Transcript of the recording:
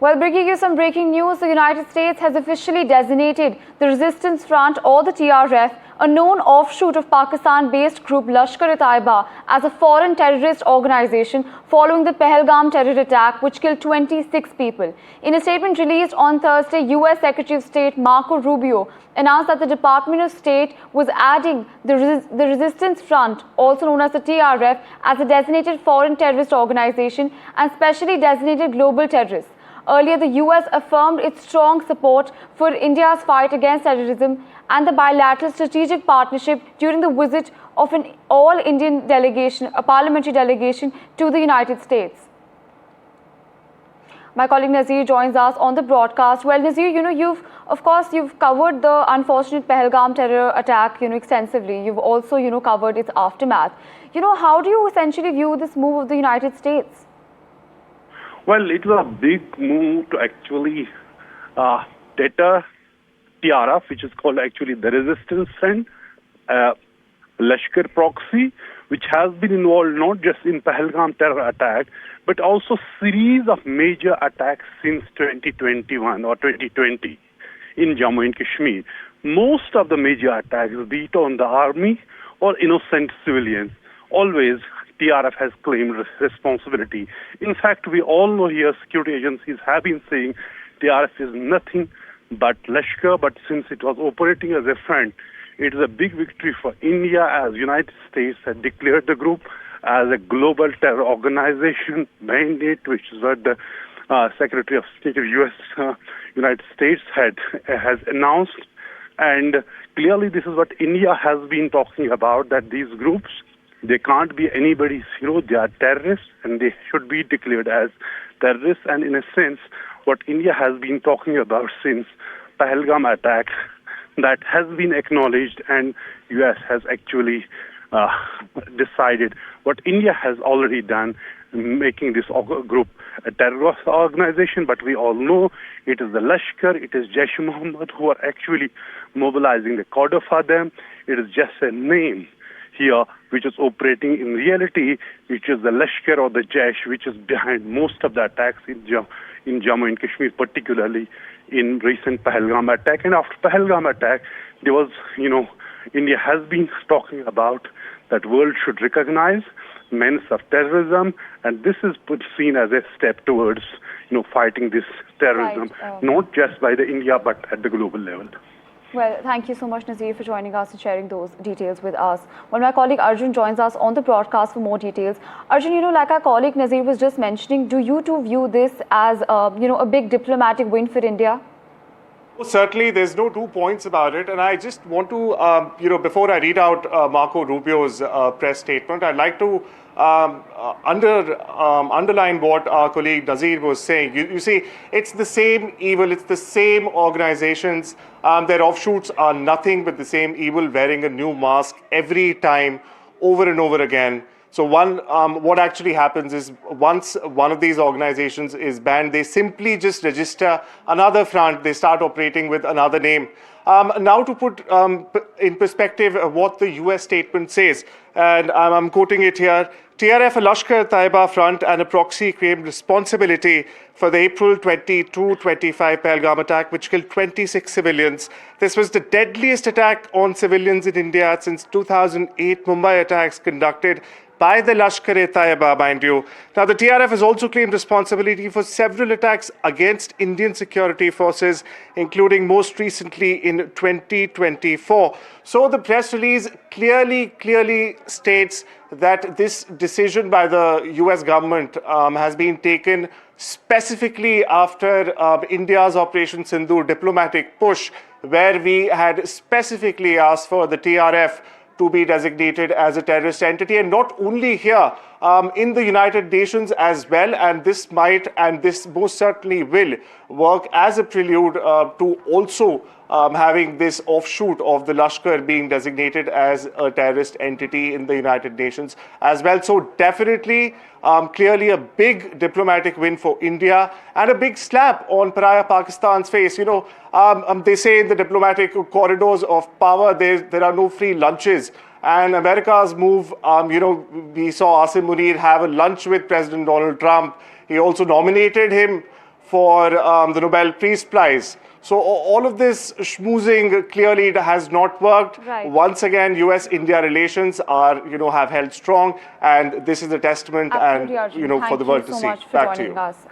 Well, bringing you some breaking news, the United States has officially designated the Resistance Front, or the TRF, a known offshoot of Pakistan-based group Lashkar-e-Taiba, as a foreign terrorist organization following the Pahalgam terror attack which killed 26 people. In a statement released on Thursday, U.S. Secretary of State Marco Rubio announced that the Department of State was adding the Resistance Front, also known as the TRF, as a designated foreign terrorist organization and specially designated global terrorist. Earlier, the US affirmed its strong support for India's fight against terrorism and the bilateral strategic partnership during the visit of an all-Indian delegation, a parliamentary delegation to the United States. My colleague Nazir joins us on the broadcast. Well, Nazir, you've covered the unfortunate Pahalgam terror attack, extensively. You've also, covered its aftermath. How do you essentially view this move of the United States? Well, it was a big move to actually deter TRF, which is called actually the Resistance Front, Lashkar proxy, which has been involved not just in Pahalgam terror attack, but also series of major attacks since 2021 or 2020 in Jammu and Kashmir. Most of the major attacks, be it on the army or innocent civilians, always TRF has claimed responsibility. In fact, we all know here security agencies have been saying TRF is nothing but Lashkar, but since it was operating as a front, it is a big victory for India as United States had declared the group as a global terror organization mandate, which is what the Secretary of State of United States has announced. And clearly this is what India has been talking about, that these groups, they can't be anybody's hero. They are terrorists and they should be declared as terrorists. And in a sense, what India has been talking about since Pahalgam attack, that has been acknowledged, and US has actually decided what India has already done, making this group a terrorist organization. But we all know it is the Lashkar, it is Jaish-e-Mohammed who are actually mobilizing the cordon for them. It is just a name here which is operating in reality, which is the Lashkar or the Jaish, which is behind most of the attacks in Jammu and Kashmir, particularly in recent Pahalgam attack. And after Pahalgam attack, there was, India has been talking about that world should recognize menace of terrorism, and this is seen as a step towards, fighting this terrorism, right. Not just by the India, but at the global level. Well, thank you so much, Nazir, for joining us and sharing those details with us. Well, my colleague Arjun joins us on the broadcast for more details. Arjun, like our colleague Nazir was just mentioning, do you too view this as, a big diplomatic win for India? Well, certainly, there's no 2 points about it. And I just want to, before I read out Marco Rubio's press statement, I'd like to underline what our colleague Nazir was saying. You see, it's the same evil, it's the same organizations. Their offshoots are nothing but the same evil, wearing a new mask every time, over and over again. So what actually happens is once one of these organizations is banned, they simply just register another front, they start operating with another name. Now to put in perspective what the US statement says, and I'm quoting it here, TRF, a Lashkar-e-Taiba front and a proxy, claimed responsibility for the April 22-25 Pahalgam attack, which killed 26 civilians. This was the deadliest attack on civilians in India since 2008 Mumbai attacks conducted by the Lashkar-e-Taiba, mind you. Now, the TRF has also claimed responsibility for several attacks against Indian security forces, including most recently in 2024. So the press release clearly states that this decision by the US government has been taken specifically after India's Operation Sindoor diplomatic push, where we had specifically asked for the TRF to be designated as a terrorist entity, and not only here, in the United Nations as well. And this might, and this most certainly will, work as a prelude to also having this offshoot of the Lashkar being designated as a terrorist entity in the United Nations as well. So definitely, clearly a big diplomatic win for India and a big slap on pariah Pakistan's face. They say in the diplomatic corridors of power, there are no free lunches. And America's move, we saw Asim Munir have a lunch with President Donald Trump. He also nominated him for the Nobel Peace Prize. So all of this schmoozing clearly has not worked. Right. Once again, US-India relations are, have held strong, and this is a testament Absolutely, and, Arjun. for the world to see. Thank you so much for Back to joining you. us.